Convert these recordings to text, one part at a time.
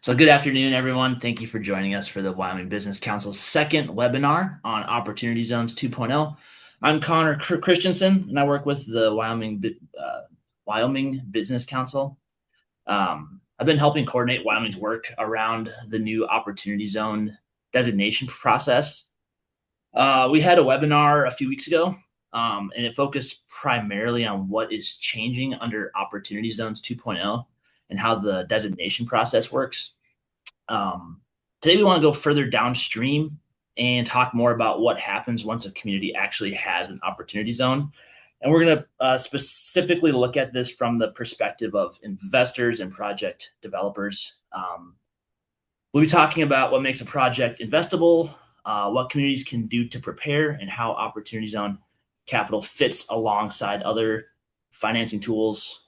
So good afternoon, everyone. Thank you for joining us for the Wyoming Business Council's second webinar on Opportunity Zones 2.0. I'm Connor Christensen, and I work with the Wyoming Business Council. I've been helping coordinate Wyoming's work around the new Opportunity Zone designation process. We had a webinar a few weeks ago, and it focused primarily on what is changing under Opportunity Zones 2.0 and how the designation process works. Today, we want to go further downstream and talk more about what happens once a community actually has an opportunity zone. And we're going to specifically look at this from the perspective of investors and project developers. We'll be talking about what makes a project investable, what communities can do to prepare, and how opportunity zone capital fits alongside other financing tools,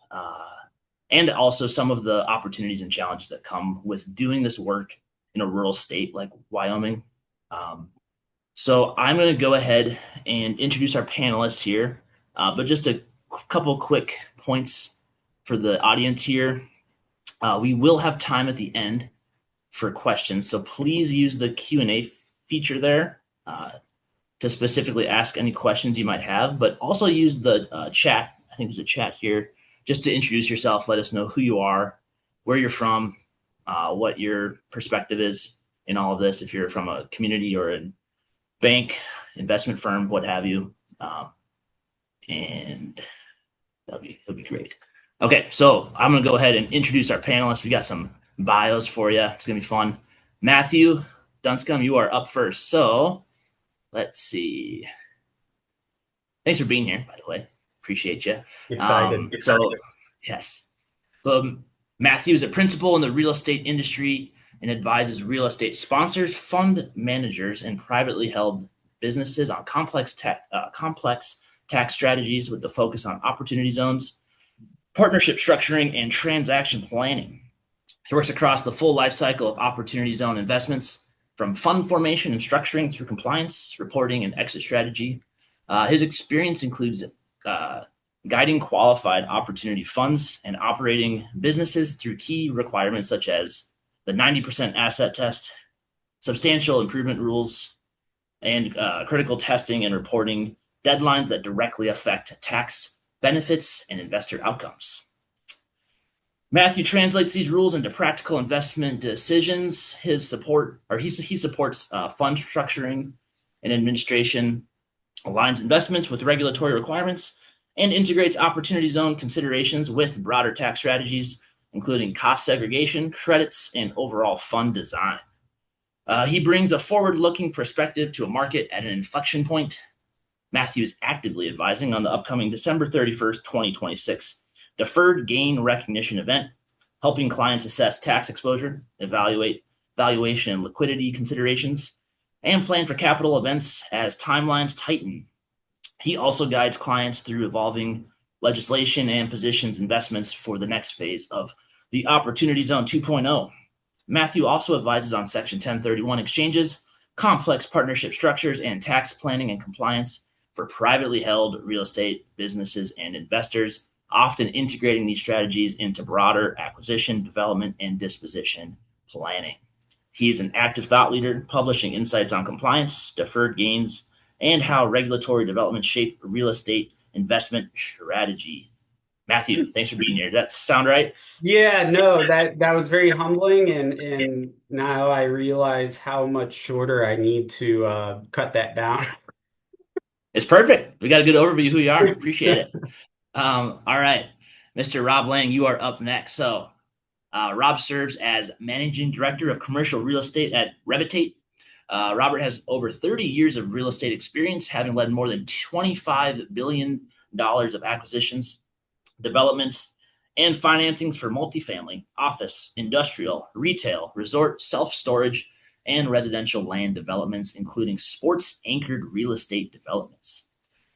and also some of the opportunities and challenges that come with doing this work in a rural state like Wyoming. So I'm going to go ahead and introduce our panelists here, but just a couple quick points for the audience here. We will have time at the end for questions, so please use the Q&A feature there to specifically ask any questions you might have, but also use the chat. I think there's a chat here just to introduce yourself. Let us know who you are, where you're from, what your perspective is in all of this, if you're from a community or a bank, investment firm, what have you. And that'll be great. Okay, so I'm going to go ahead and introduce our panelists. We got some bios for you. It's going to be fun. Matthew Dunscombe, you are up first. So let's see. Thanks for being here, by the way. Appreciate you. Excited. Yes. So Matthew is a principal in the real estate industry and advises real estate sponsors, fund managers, and privately held businesses on complex tax strategies with the focus on opportunity zones, partnership structuring, and transaction planning. He works across the full life cycle of opportunity zone investments, from fund formation and structuring through compliance, reporting, and exit strategy. His experience includes guiding qualified opportunity funds and operating businesses through key requirements such as the 90% asset test, substantial improvement rules, and critical testing and reporting deadlines that directly affect tax benefits and investor outcomes. Matthew translates these rules into practical investment decisions. He supports fund structuring and administration, aligns investments with regulatory requirements, and integrates opportunity zone considerations with broader tax strategies, including cost segregation, credits, and overall fund design. He brings a forward-looking perspective to a market at an inflection point. Matthew is actively advising on the upcoming December 31st, 2026 deferred gain recognition event, helping clients assess tax exposure, evaluate valuation and liquidity considerations, and plan for capital events as timelines tighten. He also guides clients through evolving legislation and positions investments for the next phase of the Opportunity Zone 2.0. Matthew also advises on Section 1031 exchanges, complex partnership structures, and tax planning and compliance for privately held real estate businesses and investors, often integrating these strategies into broader acquisition, development, and disposition planning. He is an active thought leader, publishing insights on compliance, deferred gains, and how regulatory development shape real estate investment strategy. Matthew, thanks for being here. Does that sound right? Yeah, no, that was very humbling, and now I realize how much shorter I need to cut that down. It's perfect. We got a good overview of who you are. Appreciate it. All right, Mr. Rob Lang, you are up next. So Rob serves as Managing Director of Commercial Real Estate at Revitate. Robert has over 30 years of real estate experience, having led more than $25 billion of acquisitions, developments, and financings for multifamily, office, industrial, retail, resort, self-storage, and residential land developments, including sports-anchored real estate developments.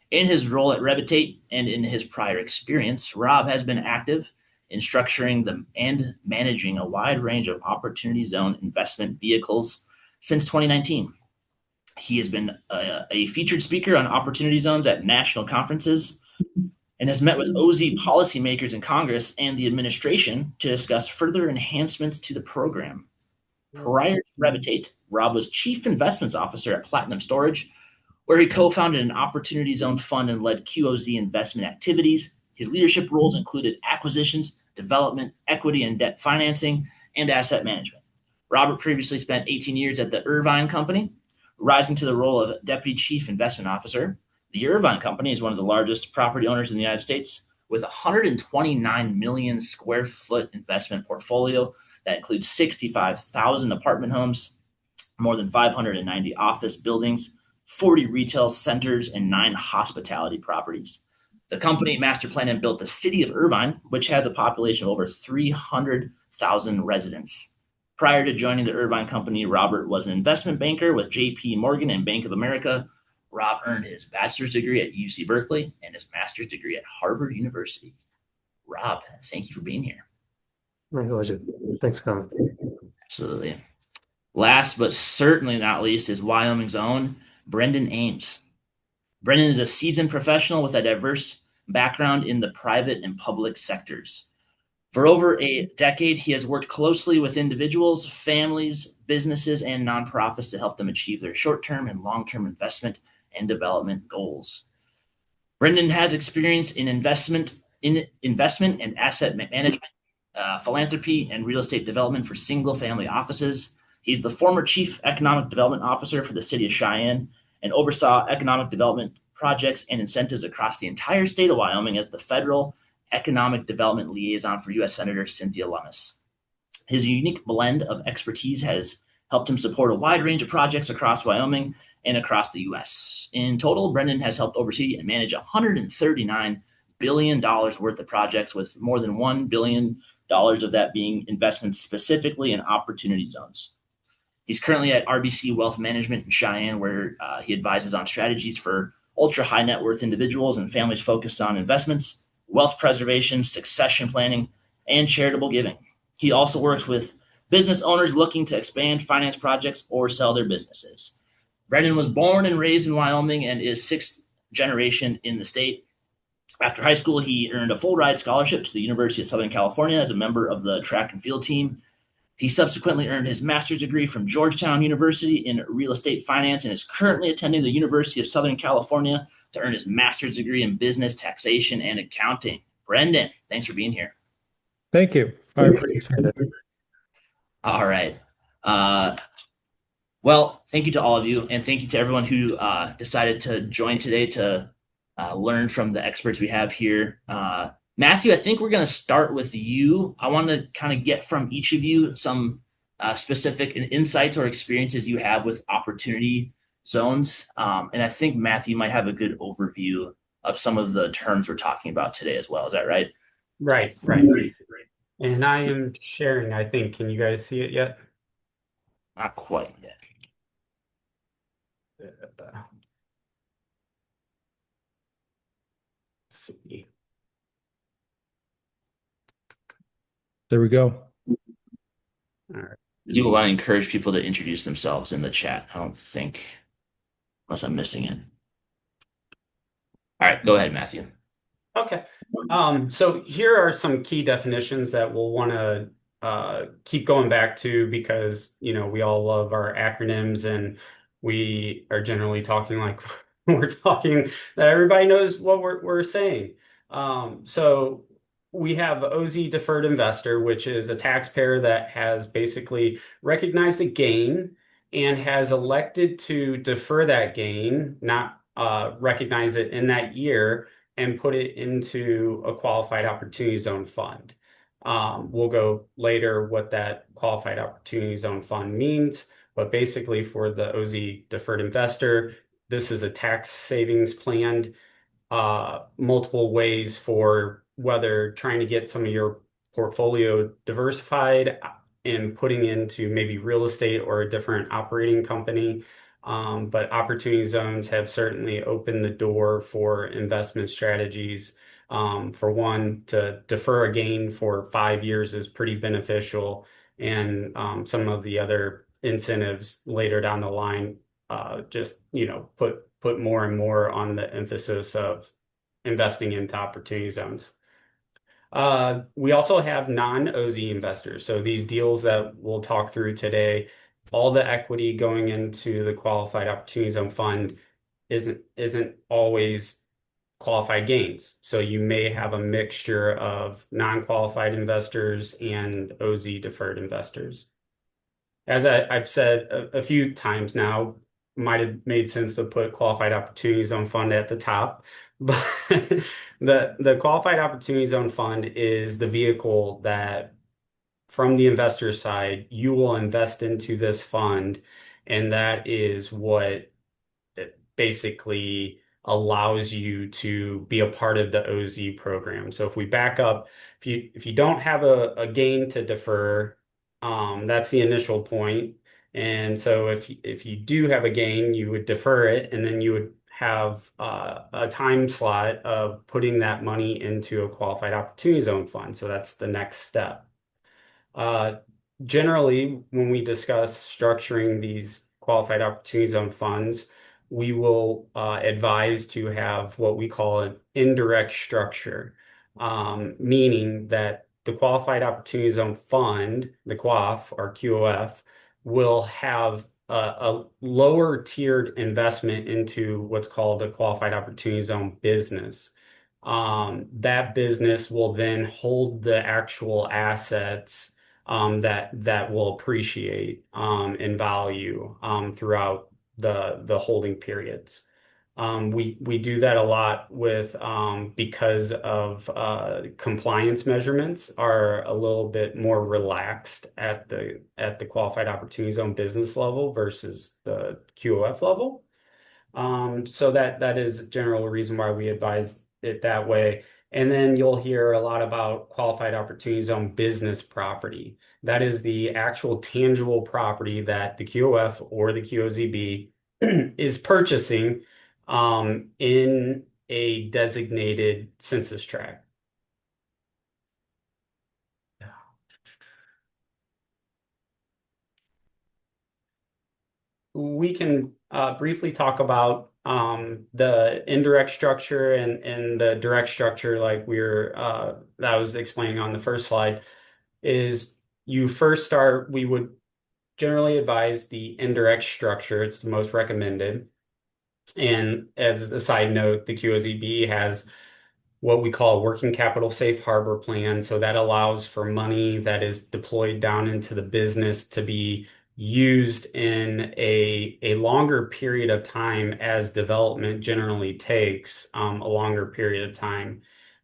In his role at Revitate and in his prior experience, Rob has been active in structuring and managing a wide range of opportunity zone investment vehicles since 2019. He has been a featured speaker on opportunity zones at national conferences, and has met with OZ policymakers in Congress and the administration to discuss further enhancements to the program. Prior to Revitate, Rob was Chief Investments Officer at Platinum Storage, where he co-founded an Opportunity Zone fund and led QOZ investment activities. His leadership roles included acquisitions, development, equity and debt financing, and asset management. Robert previously spent 18 years at the Irvine Company, rising to the role of Deputy Chief Investment Officer. The Irvine Company is one of the largest property owners in the United States with a 129 million square foot investment portfolio that includes 65,000 apartment homes, more than 590 office buildings, 40 retail centers, and 9 hospitality properties. The company master planned and built the city of Irvine, which has a population of over 300,000 residents. Prior to joining the Irvine Company, Robert was an investment banker with JP Morgan and Bank of America. Rob earned his bachelor's degree at UC Berkeley and his master's degree at Harvard University. Rob, thank you for being here. My pleasure. Thanks, Colin. Absolutely. Last but certainly not least is Wyoming's own Brendan Ames. Brendan is a seasoned professional with a diverse background in the private and public sectors. For over a decade, he has worked closely with individuals, families, businesses, and nonprofits to help them achieve their short-term and long-term investment and development goals. Brendan has experience in investment and asset management, philanthropy, and real estate development for single-family offices. He's the former Chief Economic Development Officer for the City of Cheyenne and oversaw economic development projects and incentives across the entire state of Wyoming as the federal economic development liaison for U.S. Senator Cynthia Lummis. His unique blend of expertise has helped him support a wide range of projects across Wyoming and across the U.S. In total, Brendan has helped oversee and manage $139 billion worth of projects, with more than $1 billion of that being investments specifically in opportunity zones. He's currently at RBC Wealth Management in Cheyenne, where he advises on strategies for ultra high net worth individuals and families focused on investments, wealth preservation, succession planning, and charitable giving. He also works with business owners looking to expand finance projects or sell their businesses. Brendan was born and raised in Wyoming and is sixth generation in the state. After high school, he earned a full ride scholarship to the University of Southern California as a member of the track and field team. He subsequently earned his master's degree from Georgetown University in real estate finance and is currently attending the University of Southern California to earn his master's degree in business, taxation, and accounting. Brendan, thanks for being here. Thank you. I appreciate it. All right. Well, thank you to all of you, and thank you to everyone who decided to join today to learn from the experts we have here. Matthew, I think we're going to start with you. I want to kind of get from each of you some specific insights or experiences you have with opportunity zones. And I think Matthew might have a good overview of some of the terms we're talking about today as well. Is that right? Right. And I am sharing, I think. Can you guys see it yet? Not quite yet. Let's see. There we go. All right. Do want to encourage people to introduce themselves in the chat. I don't think, unless I'm missing it. All right, go ahead, Matthew. Okay. So here are some key definitions that we'll want to keep going back to because, we all love our acronyms and we are generally talking like we're talking that everybody knows what we're saying. So we have OZ deferred investor, which is a taxpayer that has basically recognized a gain and has elected to defer that gain, not recognize it in that year, and put it into a qualified opportunity zone fund. We'll go later what that qualified opportunity zone fund means, but basically for the OZ deferred investor, this is a tax savings plan, multiple ways for whether trying to get some of your portfolio diversified and putting into maybe real estate or a different operating company. But opportunity zones have certainly opened the door for investment strategies. For one, to defer a gain for 5 years is pretty beneficial. And some of the other incentives later down the line just, put more and more on the emphasis of investing into opportunity zones. We also have non-OZ investors. So these deals that we'll talk through today, all the equity going into the qualified opportunity zone fund isn't always qualified gains. So you may have a mixture of non-qualified investors and OZ deferred investors. As I've said a few times now, might have made sense to put qualified opportunity zone fund at the top, but the qualified opportunity zone fund is the vehicle that from the investor side, you will invest into this fund, and that is what it basically allows you to be a part of the OZ program. So if we back up, if you don't have a gain to defer, that's the initial point. And so if you do have a gain, you would defer it, and then you would have a time slot of putting that money into a qualified opportunity zone fund. So that's the next step. Uh, Generally, when we discuss structuring these qualified opportunity zone funds, we will advise to have what we call an indirect structure, meaning that the qualified opportunity zone fund, the QOF or QOF, will have a lower tiered investment into what's called a qualified opportunity zone business. That business will then hold the actual assets that will appreciate in value throughout the holding periods. We do that a lot with because of compliance measurements are a little bit more relaxed at the qualified opportunity zone business level versus the QOF level. So that is a general reason why we advise it that way. And then you'll hear a lot about qualified opportunity zone business property. That is the actual tangible property that the QOF or the QOZB is purchasing in a designated census tract. We can briefly talk about the indirect structure and the direct structure, like that I was explaining on the first slide. Is you first start, we would generally advise the indirect structure. It's the most recommended. And as a side note, the QOZB has what we call a working capital safe harbor plan. So that allows for money that is deployed down into the business to be used in a longer period of time as development generally takes a longer period of time.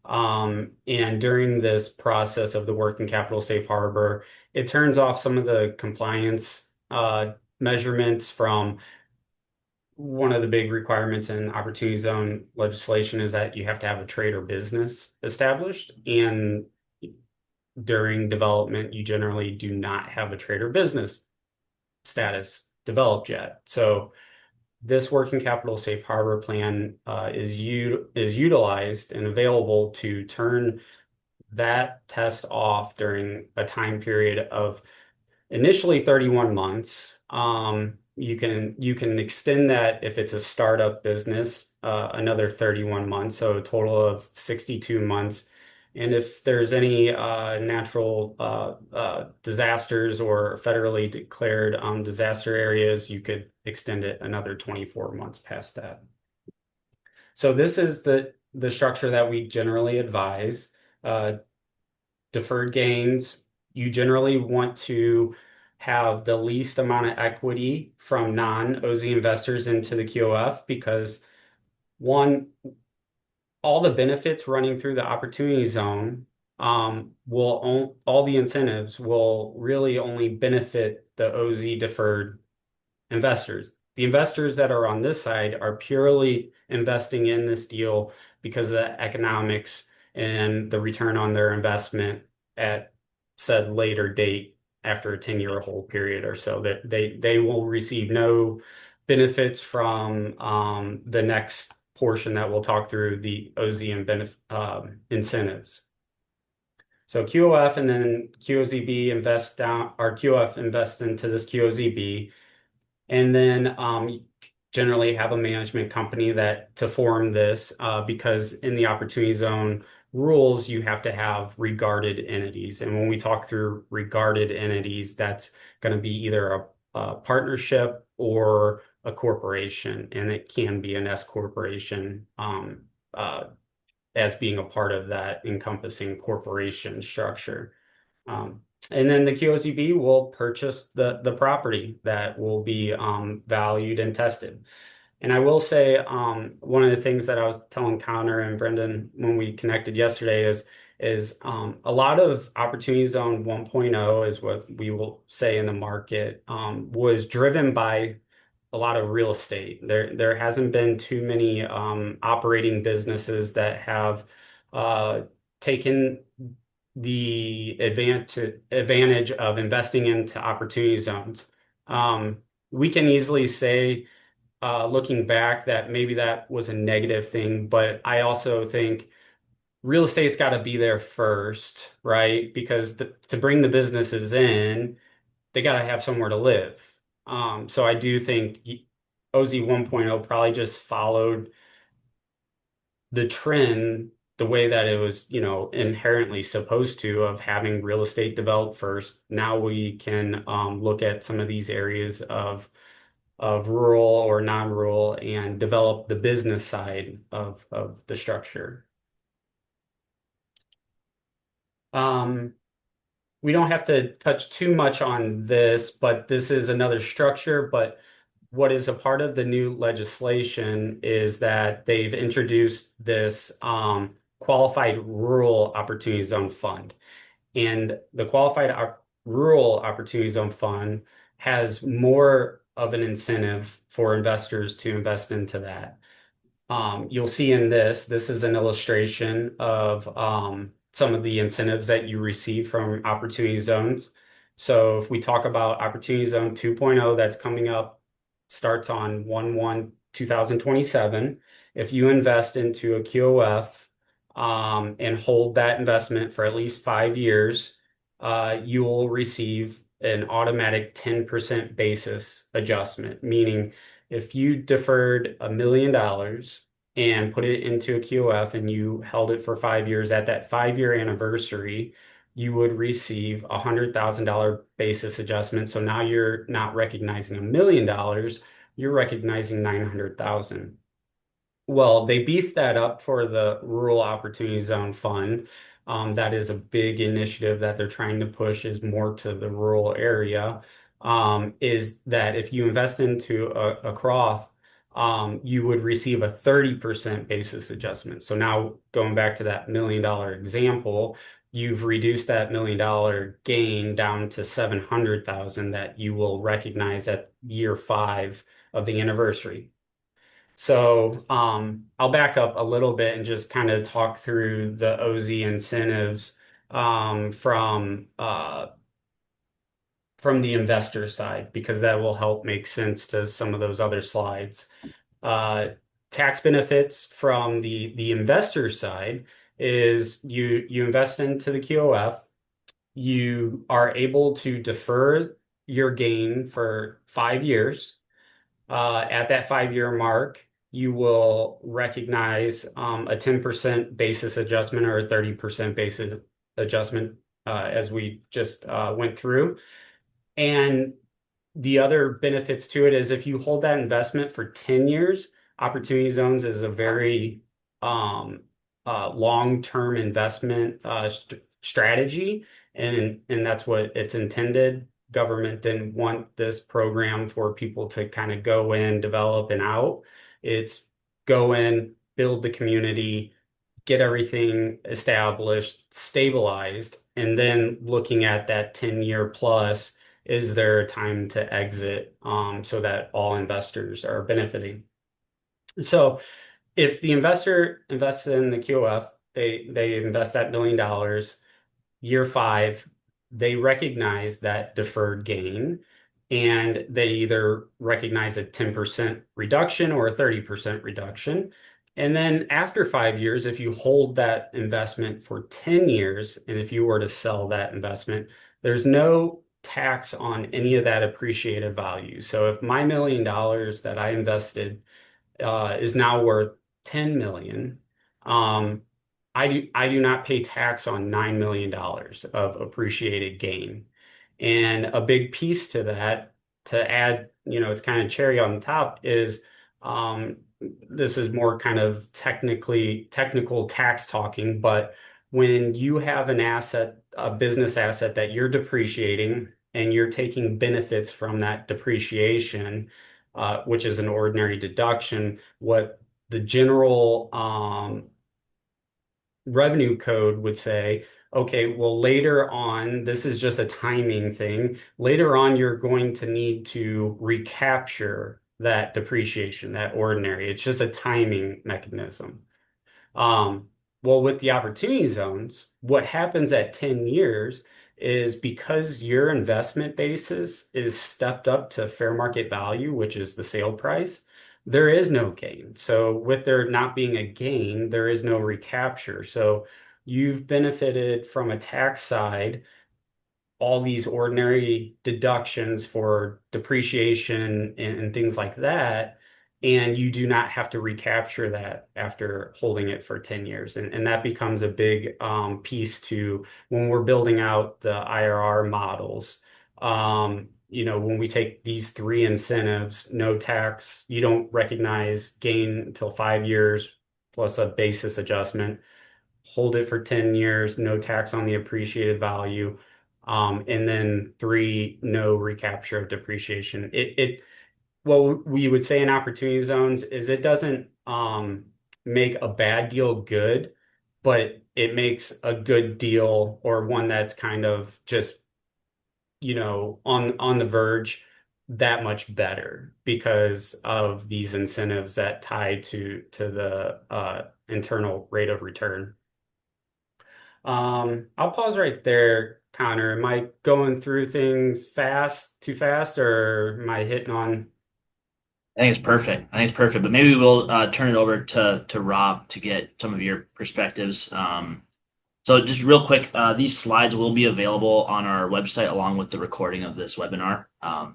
And during this process of the working capital safe harbor, it turns off some of the compliance measurements from one of the big requirements in opportunity zone legislation is that you have to have a trade or business established. And during development, you generally do not have a trade or business status developed yet. So this working capital safe harbor plan is utilized and available to turn that test off during a time period of initially 31 months. You can extend that if it's a startup business, another 31 months, so a total of 62 months. And if there's any natural disasters or federally declared disaster areas, you could extend it another 24 months past that. So this is the structure that we generally advise. Deferred gains, you generally want to have the least amount of equity from non-OZ investors into the QOF because one, all the benefits running through the opportunity zone all the incentives will really only benefit the OZ deferred investors. The investors that are on this side are purely investing in this deal because of the economics and the return on their investment at said later date after a 10-year hold period or so, that they will receive no benefits from the next portion that we'll talk through, the OZ incentives. So QOF and then QOZB QOF invests into this QOZB. And then generally have a management company that to form this because in the opportunity zone rules, you have to have regarded entities. And when we talk through regarded entities, that's going to be either a partnership or a corporation, and it can be an S corporation as being a part of that encompassing corporation structure. Um, and then the QOZB will purchase the property that will be valued and tested. And I will say, one of the things that I was telling Connor and Brendan when we connected yesterday is a lot of Opportunity Zone 1.0 is what we will say in the market was driven by a lot of real estate. There hasn't been too many operating businesses that have uh, taken the advantage of investing into opportunity zones. Um, we can easily say, looking back, that maybe that was a negative thing, but I also think real estate's got to be there first, right? Because to bring the businesses in, they got to have somewhere to live. So I do think OZ 1.0 probably just followed the trend the way that it was, inherently supposed to of having real estate developed first. Now we can look at some of these areas of rural or non-rural and develop the business side of the structure. Um, we don't have to touch too much on this, but this is another structure. But what is a part of the new legislation is that they've introduced this qualified rural opportunity zone fund. And the rural opportunity zone fund has more of an incentive for investors to invest into that. You'll see in this is an illustration of some of the incentives that you receive from opportunity zones. So if we talk about Opportunity Zone 2.0 that's coming up, starts on 1/1/2027. If you invest into a QOF and hold that investment for at least 5 years, you will receive an automatic 10% basis adjustment, meaning if you deferred $1 million and put it into a QOF and you held it for 5 years, at that 5 year anniversary, you would receive $100,000 basis adjustment. So now you're not recognizing $1 million, you're recognizing 900,000. Well, they beefed that up for the Rural Opportunity Zone Fund. That is a big initiative that they're trying to push is more to the rural area. Is that if you invest into a CROF, you would receive a 30% basis adjustment. So now going back to that $1 million example, you've reduced that $1 million gain down to 700,000 that you will recognize at year 5 of the anniversary. So I'll back up a little bit and just kind of talk through the OZ incentives from the investor side because that will help make sense to some of those other slides. Uh, Tax benefits from the investor side is you invest into the QOF, you are able to defer your gain for 5 years. At that 5 year mark, you will recognize a 10% basis adjustment or a 30% basis adjustment, as we just went through. And the other benefits to it is if you hold that investment for 10 years, Opportunity Zones is a very long-term investment strategy, and that's what it's intended. Government didn't want this program for people to kind of go in, develop, and out. It's go in, build the community, get everything established, stabilized, and then looking at that 10-year plus, is there a time to exit so that all investors are benefiting? So if the investor invests in the QOF, they invest that $1 million, year 5, they recognize that deferred gain and they either recognize a 10% reduction or a 30% reduction. And then after 5 years, if you hold that investment for 10 years, and if you were to sell that investment, there's no tax on any of that appreciated value. So if my $1 million that I invested is now worth 10 million, I do not pay tax on $9 million of appreciated gain. And a big piece to that, to add, it's kind of cherry on the top, is um, this is more kind of technical tax talking, but when you have an asset, a business asset that you're depreciating and you're taking benefits from that depreciation, which is an ordinary deduction, what the general revenue code would say, okay, well, later on, this is just a timing thing. Later on, you're going to need to recapture that depreciation, that ordinary. It's just a timing mechanism. Um, well, with the opportunity zones, what happens at 10 years is because your investment basis is stepped up to fair market value, which is the sale price, there is no gain. So with there not being a gain, there is no recapture. So you've benefited from a tax side all these ordinary deductions for depreciation and things like that. And you do not have to recapture that after holding it for 10 years. And that becomes a big piece to when we're building out the IRR models. When we take these three incentives, no tax, you don't recognize gain until 5 years plus a basis adjustment, hold it for 10 years, no tax on the appreciated value. And then three, no recapture of depreciation. What we would say in opportunity zones is it doesn't make a bad deal good, but it makes a good deal or one that's kind of just, on the verge that much better because of these incentives that tie to the internal rate of return. I'll pause right there, Connor. Am I going through things too fast, or am I hitting on? I think it's perfect. I think it's perfect. But maybe we'll turn it over to Rob to get some of your perspectives. So just real quick, these slides will be available on our website along with the recording of this webinar.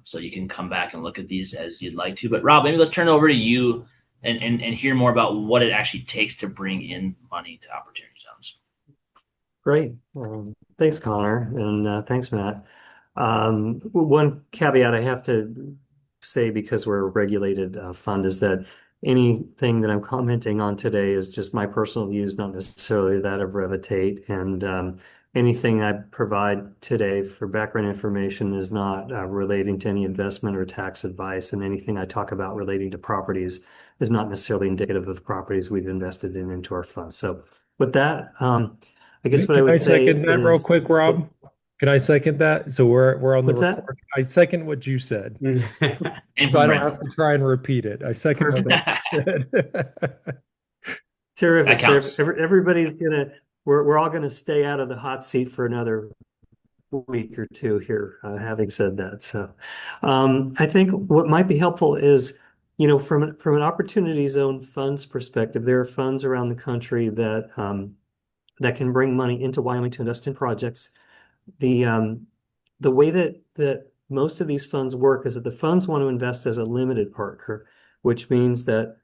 So you can come back and look at these as you'd like to. But Rob, maybe let's turn it over to you and hear more about what it actually takes to bring in money to opportunity zones. Great. Thanks, Connor, and thanks, Matt. One caveat I have to say because we're a regulated fund is that anything that I'm commenting on today is just my personal views, not necessarily that of Revitate. And anything I provide today for background information is not relating to any investment or tax advice. And anything I talk about relating to properties is not necessarily indicative of properties we've invested in into our fund. So with that, I guess what I Can I would say second that real is, quick, Rob? Can I second that? So we're on the what's that? record. I second what you said. And So I from don't Randy. have to try and repeat it. I second what Perfect. you said. That Terrific. So counts. everybody's we're all gonna stay out of the hot seat for another week or two here, having said that. So I think what might be helpful is, from an opportunity zone funds perspective, there are funds around the country that can bring money into Wyoming to invest in projects. The way that most of these funds work is that the funds want to invest as a limited partner, which means that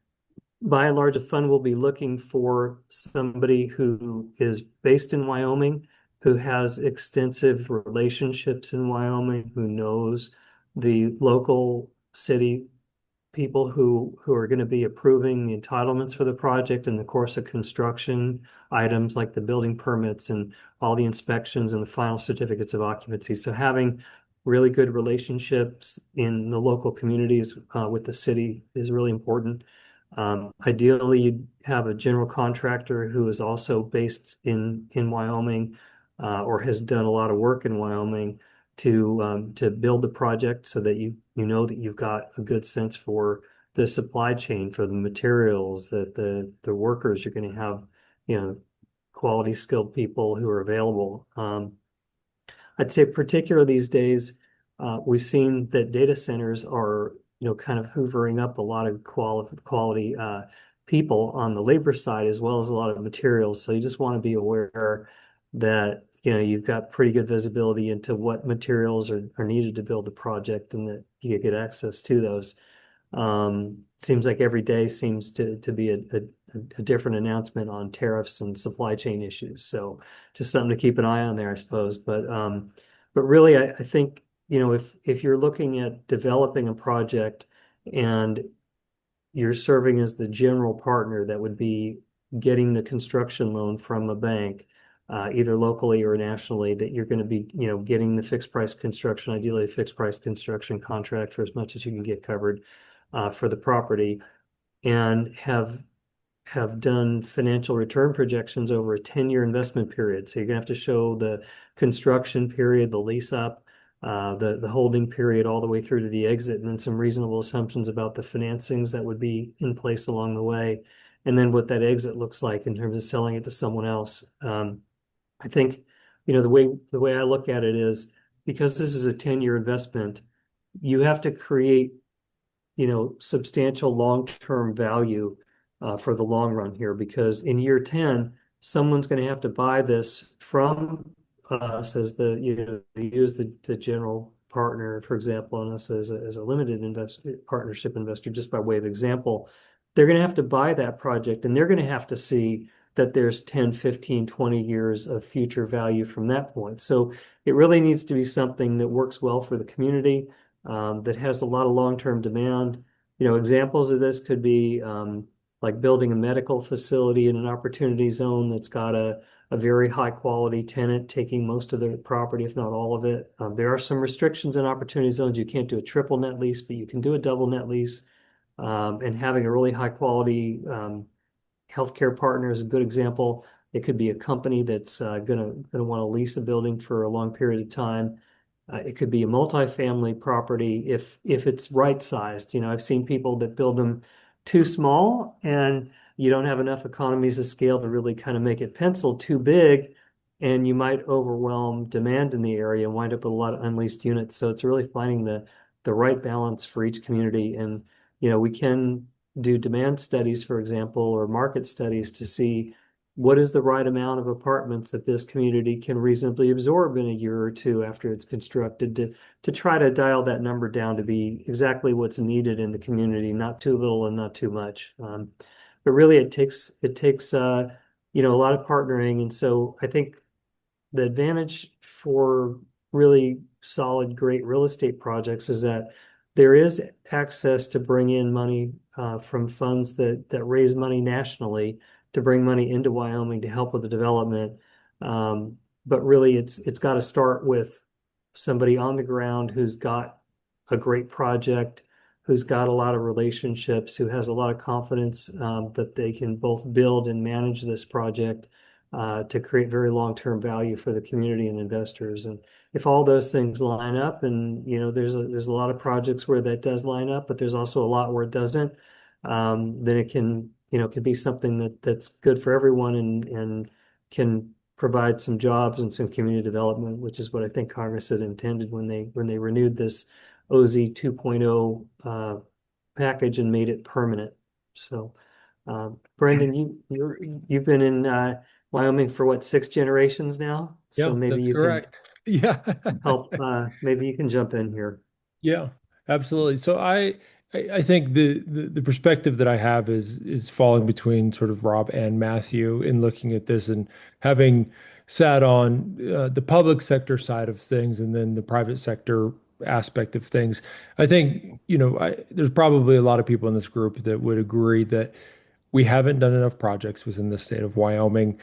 by and large, a fund will be looking for somebody who is based in Wyoming, who has extensive relationships in Wyoming, who knows the local city people who are going to be approving the entitlements for the project in the course of construction, items like the building permits and all the inspections and the final certificates of occupancy. So having really good relationships in the local communities with the city is really important. Ideally, you'd have a general contractor who is also based in Wyoming or has done a lot of work in Wyoming to build the project so that you know that you've got a good sense for the supply chain for the materials that the workers you're going to have, quality skilled people who are available. I'd say particularly these days, we've seen that data centers are, kind of hoovering up a lot of quality people on the labor side as well as a lot of materials. So you just want to be aware that, you've got pretty good visibility into what materials are needed to build the project and that you get access to those. Seems like every day seems to be a different announcement on tariffs and supply chain issues. So just something to keep an eye on there, I suppose. But really, I think, if you're looking at developing a project and you're serving as the general partner that would be getting the construction loan from a bank, either locally or nationally, that you're going to be, getting the fixed price construction, ideally a fixed price construction contract for as much as you can get covered for the property, and have done financial return projections over a 10-year investment period. So you're gonna have to show the construction period, the lease up, the holding period all the way through to the exit, and then some reasonable assumptions about the financings that would be in place along the way, and then what that exit looks like in terms of selling it to someone else. I think, the way I look at it is, because this is a 10-year investment, you have to create, substantial long-term value for the long run here, because in year 10, someone's going to have to buy this from us as use the general partner, for example, and us as a limited partnership investor, just by way of example. They're going to have to buy that project, and they're going to have to see that there's 10, 15, 20 years of future value from that point. So it really needs to be something that works well for the community, that has a lot of long-term demand. Examples of this could be like building a medical facility in an opportunity zone that's got a very high quality tenant taking most of the property, if not all of it. There are some restrictions in opportunity zones. You can't do a triple net lease, but you can do a double net lease. And having a really high quality healthcare partner is a good example. It could be a company that's gonna want to lease a building for a long period of time. It could be a multifamily property if it's right sized. I've seen people that build them too small, and you don't have enough economies of scale to really kind of make it pencil. Too big, and you might overwhelm demand in the area and wind up with a lot of unleased units. So it's really finding the right balance for each community. And we can do demand studies, for example, or market studies to see what is the right amount of apartments that this community can reasonably absorb in a year or two after it's constructed, to try to dial that number down to be exactly what's needed in the community, not too little and not too much. But really, it takes a lot of partnering. And so I think the advantage for really solid, great real estate projects is that there is access to bring in money from funds that raise money nationally to bring money into Wyoming to help with the development. But really, it's got to start with somebody on the ground who's got a great project, who's got a lot of relationships, who has a lot of confidence that they can both build and manage this project to create very long-term value for the community and investors. And if all those things line up, and there's a lot of projects where that does line up, but there's also a lot where it doesn't, then it can be something that's good for everyone, and can provide some jobs and some community development, which is what I think Congress had intended when they renewed this OZ 2.0 package and made it permanent. So, Brendan, you've been in Wyoming for what, 6 generations now? So Yeah, maybe that's you can correct. Yeah. help. Maybe you can jump in here. Yeah, absolutely. So I think the perspective that I have is falling between sort of Rob and Matthew in looking at this, and having sat on the public sector side of things and then the private sector aspect of things. I think, there's probably a lot of people in this group that would agree that we haven't done enough projects within the state of Wyoming.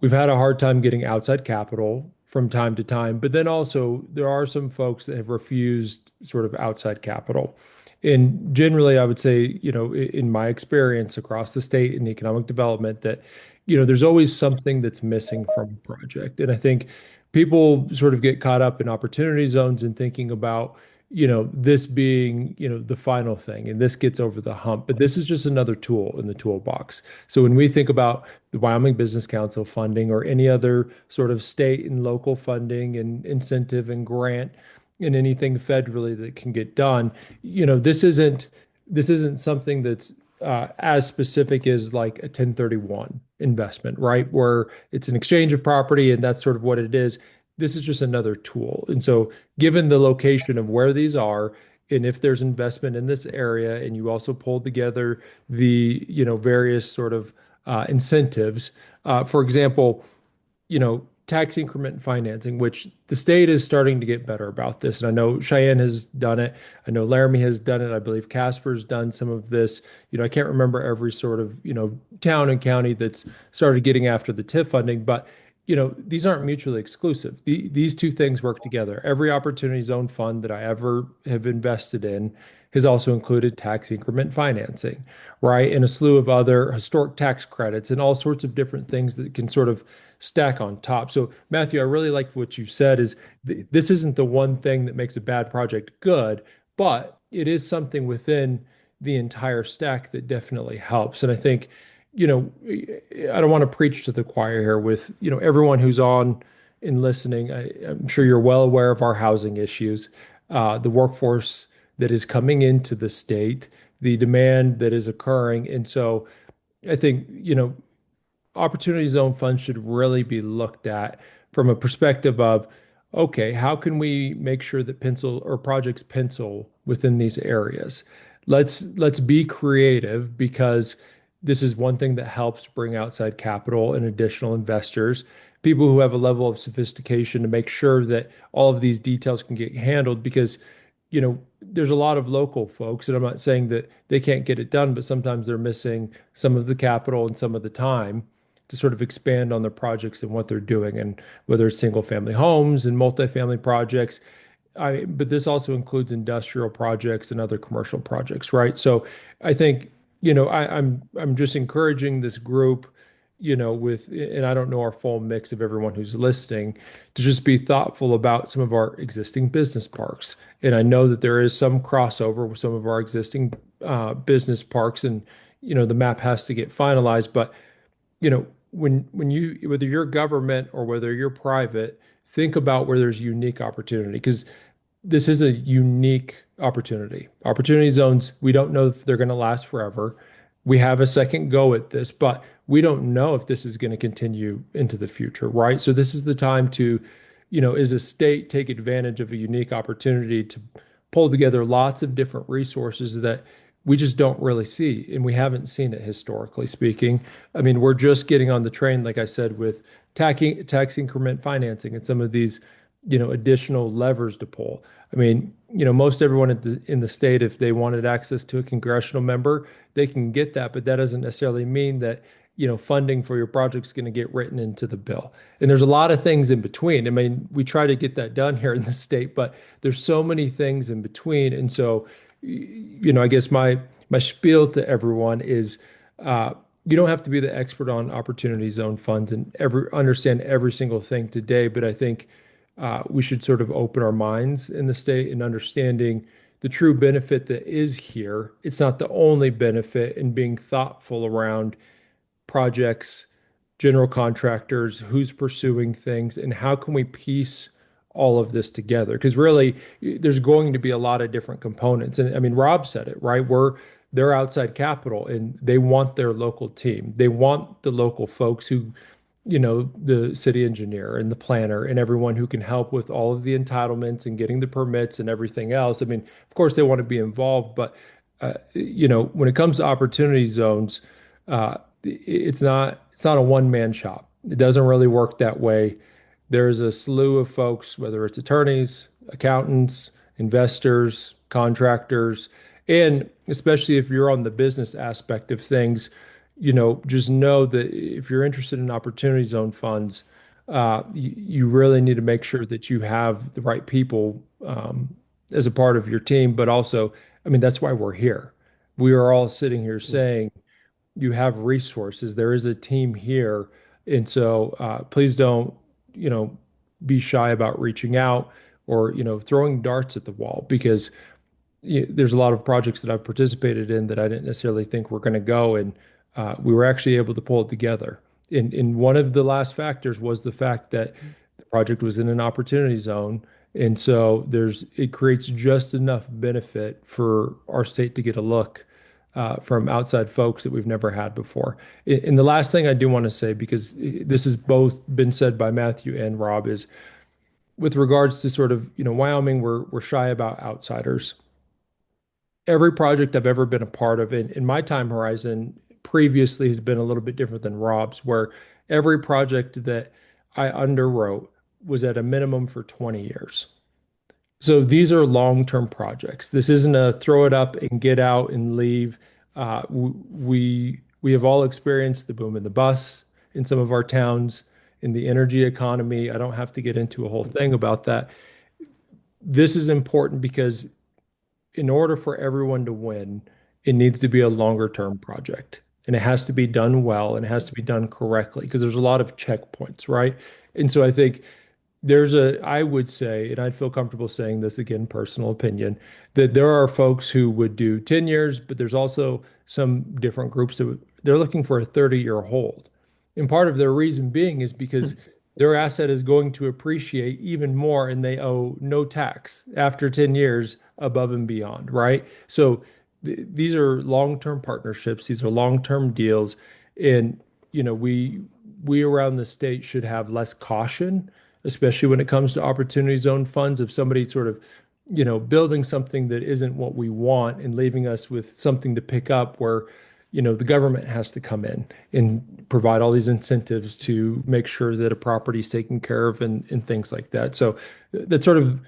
We've had a hard time getting outside capital from time to time, but then also there are some folks that have refused sort of outside capital. And generally, I would say, in my experience across the state in economic development, that, there's always something that's missing from a project. And I think people sort of get caught up in opportunity zones and thinking about, this being, the final thing, and this gets over the hump. But this is just another tool in the toolbox. So when we think about the Wyoming Business Council funding or any other sort of state and local funding and incentive and grant and anything federally that can get done, this isn't something that's as specific as like a 1031. investment, right? Where it's an exchange of property and that's sort of what it is. This is just another tool. And so, given the location of where these are, and if there's investment in this area, and you also pulled together the, various sort of incentives, for example, tax increment financing, which the state is starting to get better about this. And I know Cheyenne has done it. I know Laramie has done it. I believe Casper's done some of this. I can't remember every sort of, town and county that's started getting after the TIF funding, but these aren't mutually exclusive. These two things work together. Every opportunity zone fund that I ever have invested in has also included tax increment financing, right? And a slew of other historic tax credits and all sorts of different things that can sort of stack on top. So, Matthew, I really liked what you said is this isn't the one thing that makes a bad project good, but it is something within the entire stack that definitely helps. And I think, I don't want to preach to the choir here with, everyone who's on and listening. I'm sure you're well aware of our housing issues, the workforce that is coming into the state, the demand that is occurring. And so I think, opportunity zone funds should really be looked at from a perspective of, okay, how can we make sure that pencil or projects pencil within these areas? Let's be creative because this is one thing that helps bring outside capital and additional investors, people who have a level of sophistication to make sure that all of these details can get handled because there's a lot of local folks, and I'm not saying that they can't get it done, but sometimes they're missing some of the capital and some of the time to sort of expand on their projects and what they're doing, and whether it's single family homes and multifamily projects. But this also includes industrial projects and other commercial projects, right? So I think, I'm just encouraging this group, and I don't know our full mix of everyone who's listening, to just be thoughtful about some of our existing business parks. And I know that there is some crossover with some of our existing business parks, and the map has to get finalized. But when you whether you're government or whether you're private, think about where there's unique opportunity because this is a unique opportunity. Opportunity zones, we don't know if they're going to last forever. We have a second go at this, but we don't know if this is going to continue into the future, right? So this is the time to, as a state, take advantage of a unique opportunity to pull together lots of different resources that we just don't really see, and we haven't seen it historically speaking. I mean, we're just getting on the train, like I said, with tax increment financing and some of these, additional levers to pull. I mean, most everyone in the state, if they wanted access to a congressional member, they can get that, but that doesn't necessarily mean that, funding for your project is going to get written into the bill. And there's a lot of things in between. I mean, we try to get that done here in the state, but there's so many things in between. And so, I guess my spiel to everyone is you don't have to be the expert on opportunity zone funds and understand every single thing today, but I think we should sort of open our minds in the state and understanding the true benefit that is here. It's not the only benefit in being thoughtful around projects, general contractors, who's pursuing things, and how can we piece all of this together? Because really, there's going to be a lot of different components. And I mean, Rob said it, right? They're outside capital and they want their local team. They want the local folks who, the city engineer and the planner and everyone who can help with all of the entitlements and getting the permits and everything else. I mean, of course, they want to be involved, but when it comes to opportunity zones, it's not a one-man shop. It doesn't really work that way. There's a slew of folks, whether it's attorneys, accountants, investors, contractors, and especially if you're on the business aspect of things, just know that if you're interested in opportunity zone funds, you really need to make sure that you have the right people as a part of your team. But also, I mean, that's why we're here. We are all sitting here saying, you have resources. There is a team here. And so please don't, be shy about reaching out or, throwing darts at the wall because there's a lot of projects that I've participated in that I didn't necessarily think were going to go. And we were actually able to pull it together. And one of the last factors was the fact that the project was in an opportunity zone. And so it creates just enough benefit for our state to get a look from outside folks that we've never had before. And the last thing I do want to say, because this has both been said by Matthew and Rob, is with regards to sort of, Wyoming, we're shy about outsiders. Every project I've ever been a part of in my time horizon previously has been a little bit different than Rob's, where every project that I underwrote was at a minimum for 20 years. So these are long-term projects. This isn't a throw it up and get out and leave. We have all experienced the boom and the bust in some of our towns, in the energy economy. I don't have to get into a whole thing about that. This is important because in order for everyone to win, it needs to be a longer term project. And it has to be done well and it has to be done correctly because there's a lot of checkpoints, right? And so I think I would say, and I'd feel comfortable saying this again, personal opinion, that there are folks who would do 10 years, but there's also some different groups they're looking for a 30-year hold. And part of their reason being is because their asset is going to appreciate even more and they owe no tax after 10 years above and beyond, right? So these are long-term partnerships, these are long-term deals, and we around the state should have less caution, especially when it comes to opportunity zone funds. If somebody sort of, building something that isn't what we want and leaving us with something to pick up where, the government has to come in and provide all these incentives to make sure that a property is taken care of and things like that. So that's sort of,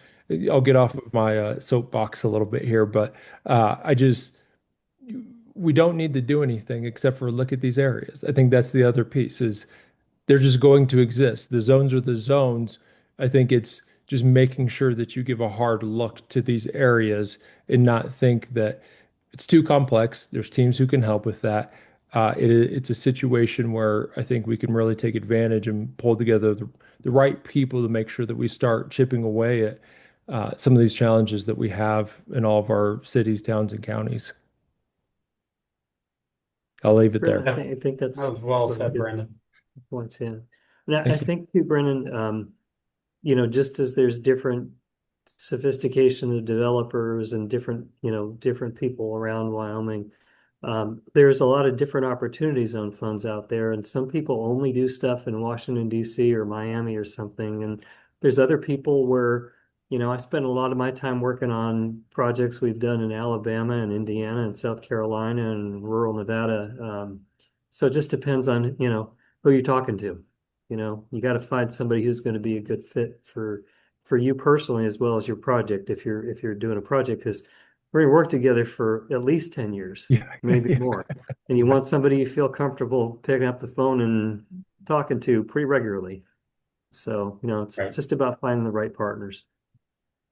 I'll get off of my soapbox a little bit here, but we don't need to do anything except for look at these areas. I think that's the other piece is they're just going to exist. The zones are the zones. I think it's just making sure that you give a hard look to these areas and not think that it's too complex. There's teams who can help with that. It's a situation where I think we can really take advantage and pull together the right people to make sure that we start chipping away at some of these challenges that we have in all of our cities, towns, and counties. I'll leave it Really, there. I think That that's was well really said, good Brandon. points, yeah. And I Thank you. think too, Brennan, just as there's different sophistication of developers and different people around Wyoming, there's a lot of different opportunity zone funds out there, and some people only do stuff in Washington, D.C. or Miami or something. And there's other people where, I spend a lot of my time working on projects we've done in Alabama and Indiana and South Carolina and rural Nevada. So it just depends on, who you're talking to. You got to find somebody who's going to be a good fit for you personally as well as your project if you're doing a project because we're going to work together for at least 10 years, Yeah. maybe Yeah. more. And you want somebody you feel comfortable picking up the phone and talking to pretty regularly. So, it's Right. just about finding the right partners.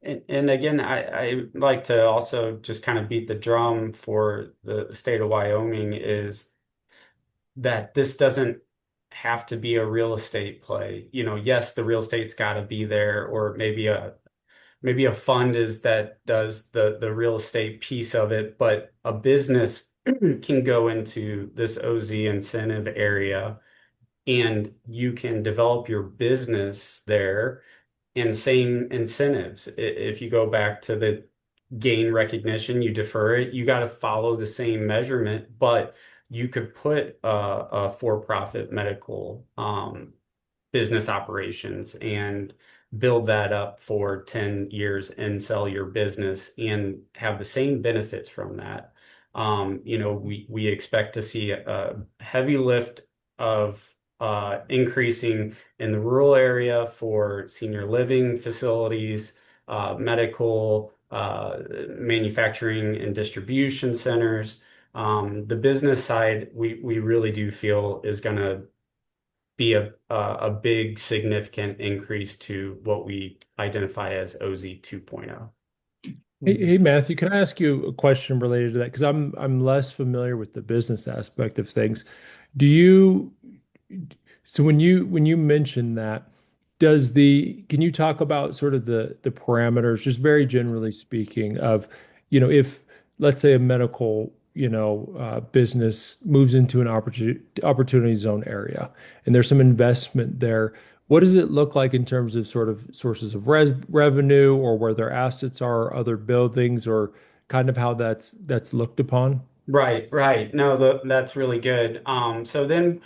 And again, I like to also just kind of beat the drum for the state of Wyoming is that this doesn't have to be a real estate play. Yes, the real estate's got to be there, or maybe a fund is that does the real estate piece of it, but a business can go into this OZ incentive area and you can develop your business there and same incentives. If you go back to the gain recognition, you defer it, you got to follow the same measurement, but you could put a for-profit medical business operations and build that up for 10 years and sell your business and have the same benefits from that. We expect to see a heavy lift of increasing in the rural area for senior living facilities, medical, manufacturing and distribution centers. The business side, we really do feel is going to be a big significant increase to what we identify as OZ 2.0. Hey, Matthew, can I ask you a question related to that? Because I'm less familiar with the business aspect of things. Do you So when you mention that, can you talk about sort of the parameters, just very generally speaking, of, if let's say a medical, business moves into an opportunity zone area and there's some investment there, what does it look like in terms of sort of sources of revenue or where their assets are, other buildings, or kind of how that's looked upon? Right, right. No, that's really good. So then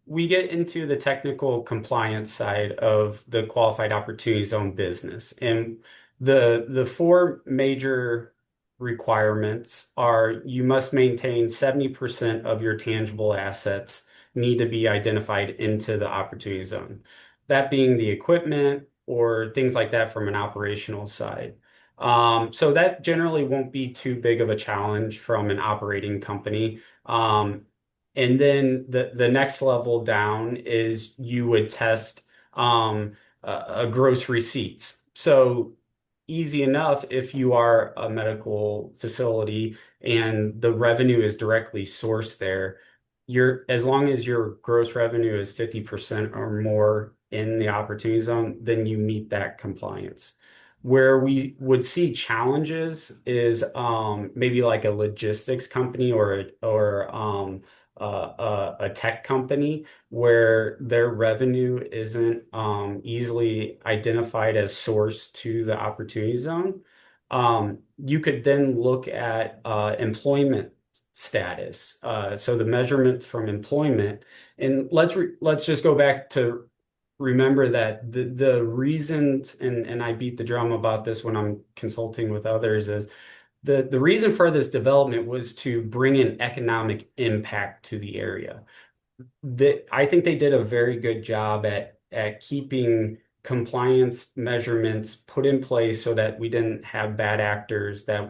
we get into the technical compliance side of the qualified opportunity zone business. And the four major requirements are you must maintain 70% of your tangible assets need to be identified into the opportunity zone. That being the equipment or things like that from an operational side. So that generally won't be too big of a challenge from an operating company. And then the next level down is you would test gross receipts. So easy enough if you are a medical facility and the revenue is directly sourced there, you're as long as your gross revenue is 50% or more in the opportunity zone, then you meet that compliance. Where we would see challenges is maybe like a logistics company or a tech company where their revenue isn't easily identified as source to the opportunity zone. You could then look at employment status. So the measurements from employment, and let's just go back to remember that the reasons, and I beat the drum about this when I'm consulting with others, is the reason for this development was to bring an economic impact to the area. I think they did a very good job at keeping compliance measurements put in place so that we didn't have bad actors that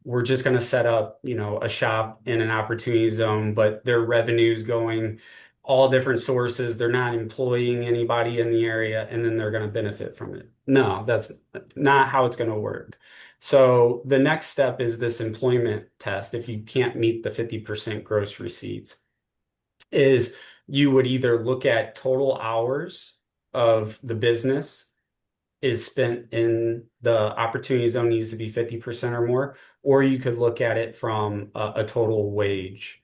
we're just going to set up, a shop in an opportunity zone, but their revenue's going all different sources. They're not employing anybody in the area, and then they're going to benefit from it. No, that's not how it's going to work. So the next step is this employment test. If you can't meet the 50% gross receipts, is you would either look at total hours of the business is spent in the opportunity zone needs to be 50% or more, or you could look at it from a total wage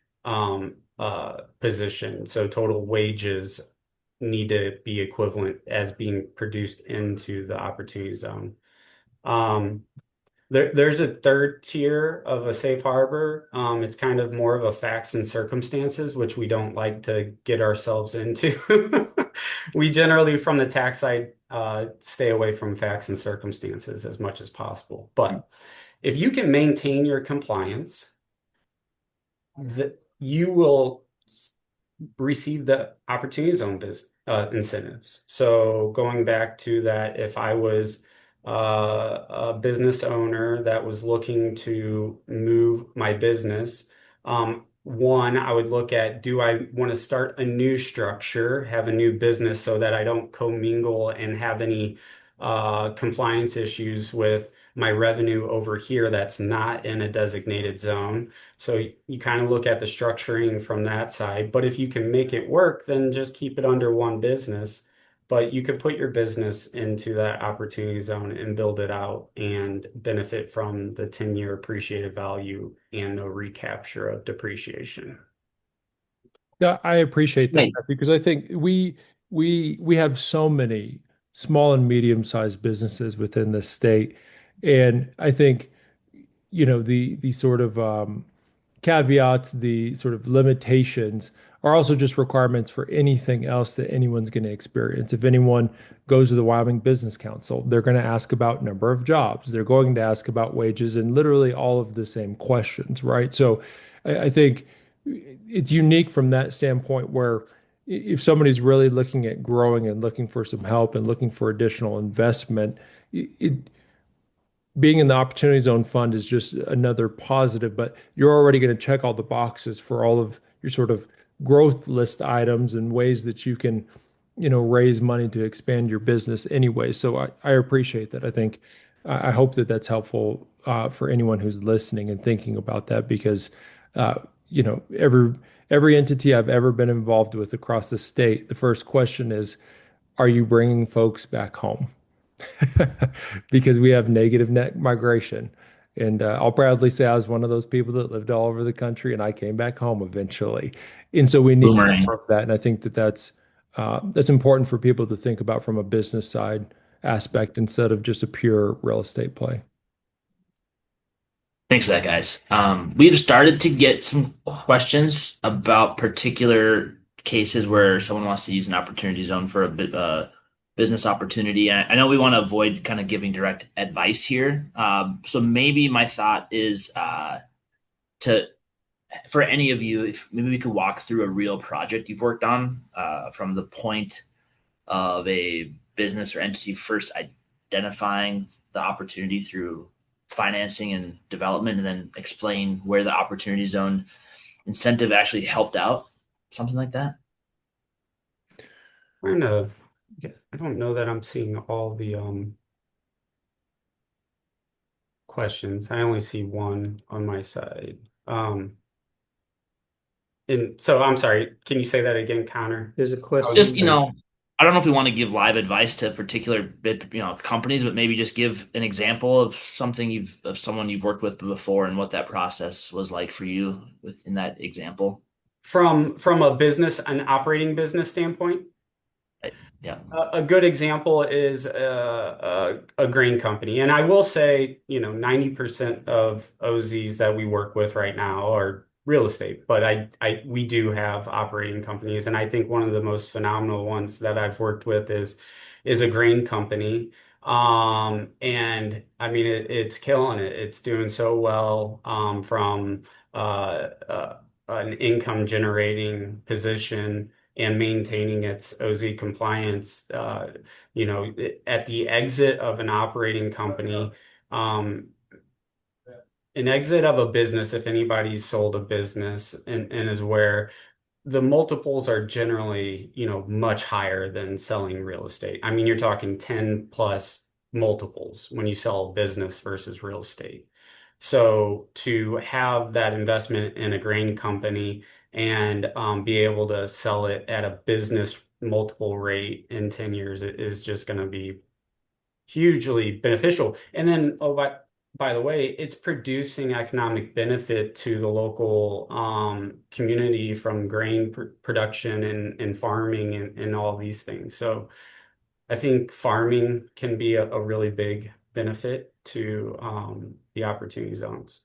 position. So total wages need to be equivalent as being produced into the opportunity zone. Um, there's a third tier of a safe harbor. It's kind of more of a facts and circumstances, which we don't like to get ourselves into. We generally, from the tax side, stay away from facts and circumstances as much as possible. But if you can maintain your compliance, you will receive the opportunity zone incentives. So going back to that, if I was a business owner that was looking to move my business, one, I would look at, do I want to start a new structure, have a new business so that I don't commingle and have any compliance issues with my revenue over here that's not in a designated zone. So you kind of look at the structuring from that side. But if you can make it work, then just keep it under one business. But you could put your business into that opportunity zone and build it out and benefit from the 10-year appreciated value and no recapture of depreciation. Yeah, I appreciate that, Right. Matthew, because I think we have so many small and medium-sized businesses within the state, and I think the sort of caveats, the sort of limitations are also just requirements for anything else that anyone's going to experience. If anyone goes to the Wyoming Business Council, they're going to ask about number of jobs. They're going to ask about wages and literally all of the same questions, right? So I think it's unique from that standpoint where if somebody's really looking at growing and looking for some help and looking for additional investment, it, being in the Opportunity Zone Fund is just another positive, but you're already going to check all the boxes for all of your sort of growth list items and ways that you can, raise money to expand your business anyway. So I appreciate that. I hope that that's helpful for anyone who's listening and thinking about that because, uh, you know, every every entity I've ever been involved with across the state, the first question is, are you bringing folks back home? Because we have negative net migration. And I'll proudly say I was one of those people that lived all over the country and I came back home eventually. And so we need Boomerang. more of that. And I think that that's important for people to think about from a business side aspect instead of just a pure real estate play. Thanks for that, guys. We've started to get some questions about particular cases where someone wants to use an opportunity zone for a bit, business opportunity. And I know we want to avoid kind of giving direct advice here. So maybe my thought is to for any of you, if maybe we could walk through a real project you've worked on from the point of a business or entity first identifying the opportunity through financing and development, and then explain where the opportunity zone incentive actually helped out, something like that. Trying to, I don't know that I'm seeing all the questions. I only see one on my side. And so I'm sorry, can you say that again, Connor? There's a I was Just, question. I don't know if we want to give live advice to particular companies, but maybe just give an example of something of someone you've worked with before and what that process was like for you within that example. from a business, an operating business standpoint. Right. Yeah. A good example is a grain company. And I will say, 90% of OZs that we work with right now are real estate, but we do have operating companies. And I think one of the most phenomenal ones that I've worked with is a grain company. And I mean, it's killing it. It's doing so well, from an income generating position and maintaining its OZ compliance. At the exit of an operating company, um, an exit of a business, if anybody's sold a business and is where the multiples are generally, much higher than selling real estate. I mean, you're talking 10 plus multiples when you sell a business versus real estate. So to have that investment in a grain company and be able to sell it at a business multiple rate in 10 years is just going to be hugely beneficial. And then, oh, by the way, it's producing economic benefit to the local community from grain production and farming and all these things. So I think farming can be a really big benefit to the opportunity zones.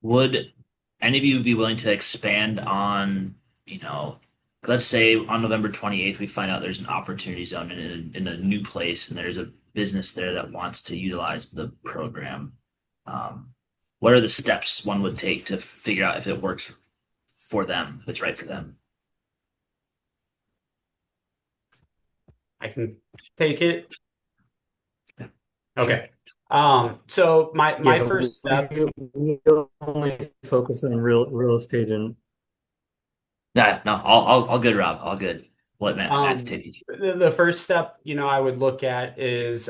Would any of you be willing to expand on, let's say on November 28th, we find out there's an opportunity zone in a new place and there's a business there that wants to utilize the program. Um, what are the steps one would take to figure out if it works for them, if it's right for them? I can take it. Yeah, sure. Okay. So my Yeah, first step. we only focus on real estate and Yeah, no, all good, Rob. All good. What Matt Um, take you? the first step, I would look at is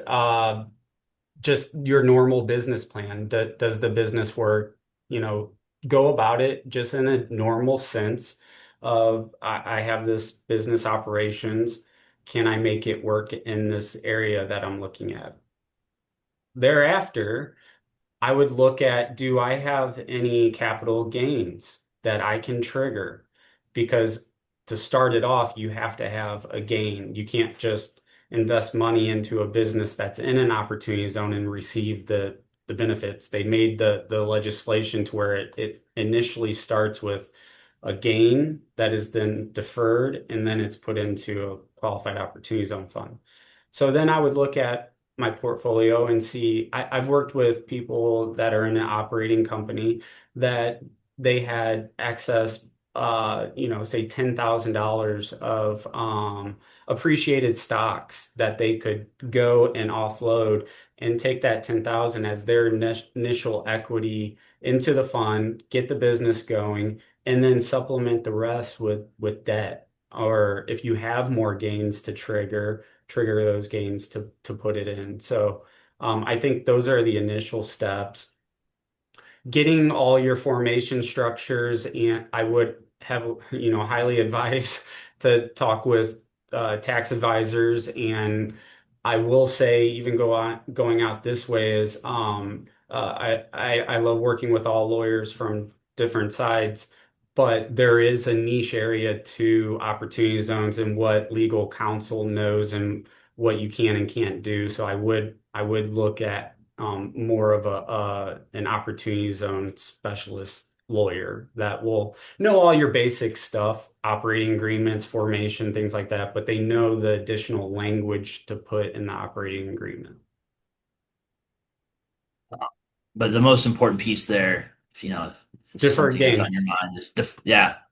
just your normal business plan. Does the business work? Go about it just in a normal sense of I have this business operations. Can I make it work in this area that I'm looking at? Thereafter, I would look at, do I have any capital gains that I can trigger? Because to start it off, you have to have a gain. You can't just invest money into a business that's in an opportunity zone and receive the benefits. They made the legislation to where it initially starts with a gain that is then deferred and then it's put into a qualified opportunity zone fund. So then I would look at my portfolio and see, I've worked with people that are in an operating company that they had access, say $10,000 of appreciated stocks that they could go and offload and take that 10,000 as their initial equity into the fund, get the business going, and then supplement the rest with debt. Or if you have more gains to trigger those gains to put it in. So I think those are the initial steps. Getting all your formation structures, and I would have, highly advise to talk with tax advisors. And I will say, even going out this way is I love working with all lawyers from different sides, but there is a niche area to opportunity zones and what legal counsel knows and what you can and can't do. So I would look at more of an opportunity zone specialist lawyer that will know all your basic stuff, operating agreements, formation, things like that, but they know the additional language to put in the operating agreement. But the most important piece there, if if it's Deferred something that's on gain. your mind, is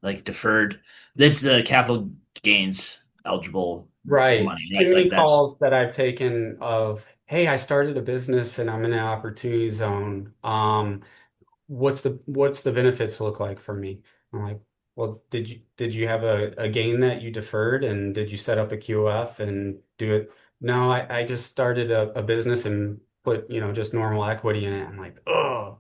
like deferred. That's the capital gains eligible Right. money, Too right? many Like that's calls that I've taken of, hey, I started a business and I'm in an opportunity zone. What's the benefits look like for me? I'm like, well, did you have a gain that you deferred and did you set up a QF and do it? No, I just started a business and put, just normal equity in it. I'm like, oh,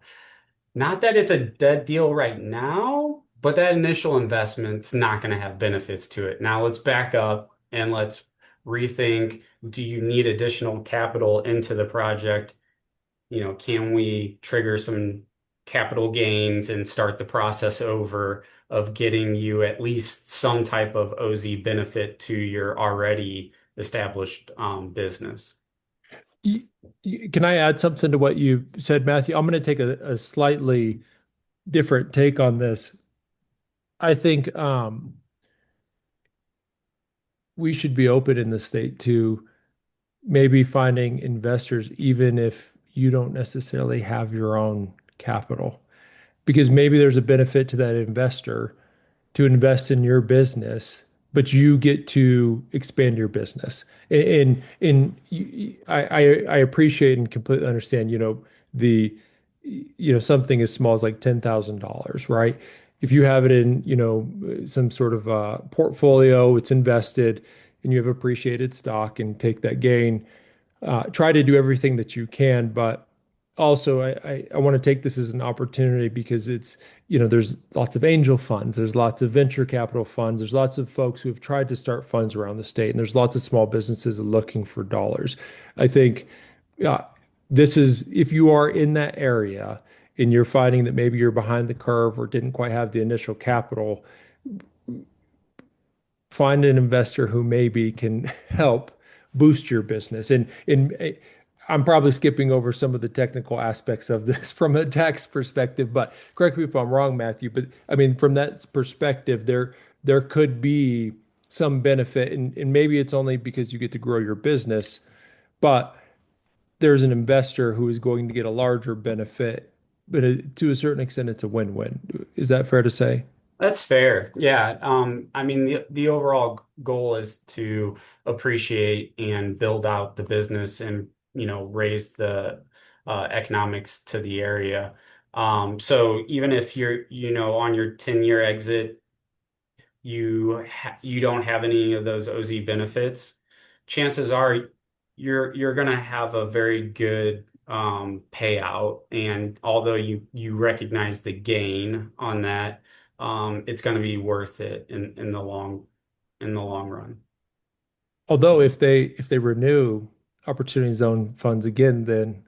not that it's a dead deal right now, but that initial investment's not going to have benefits to it. Now let's back up and let's rethink, do you need additional capital into the project? Can we trigger some capital gains and start the process over of getting you at least some type of OZ benefit to your already established business? Y- Can I add something to what you said, Matthew? I'm going to take a slightly different take on this. I think we should be open in the state to maybe finding investors, even if you don't necessarily have your own capital, because maybe there's a benefit to that investor to invest in your business, but you get to expand your business. I appreciate and completely understand, the, something as small as like $10,000, right? If you have it in, some sort of portfolio, it's invested, and you have appreciated stock and take that gain, try to do everything that you can, but also I want to take this as an opportunity because it's, there's lots of angel funds, there's lots of venture capital funds, there's lots of folks who have tried to start funds around the state, and there's lots of small businesses looking for dollars. I think uh, this is, if you are in that area and you're finding that maybe you're behind the curve or didn't quite have the initial capital, find an investor who maybe can help boost your business. And I'm probably skipping over some of the technical aspects of this from a tax perspective, but correct me if I'm wrong, Matthew. But I mean, from that perspective, there could be some benefit, and maybe it's only because you get to grow your business, but there's an investor who is going to get a larger benefit. But to a certain extent, it's a win-win. Is that fair to say? That's fair. Yeah. I mean, the overall goal is to appreciate and build out the business and, raise the economics to the area. So even if you're, on your 10-year exit, you don't have any of those OZ benefits, chances are you're going to have a very good payout. And although you recognize the gain on that, it's going to be worth it in the long run. Although if they renew Opportunity Zone funds again, then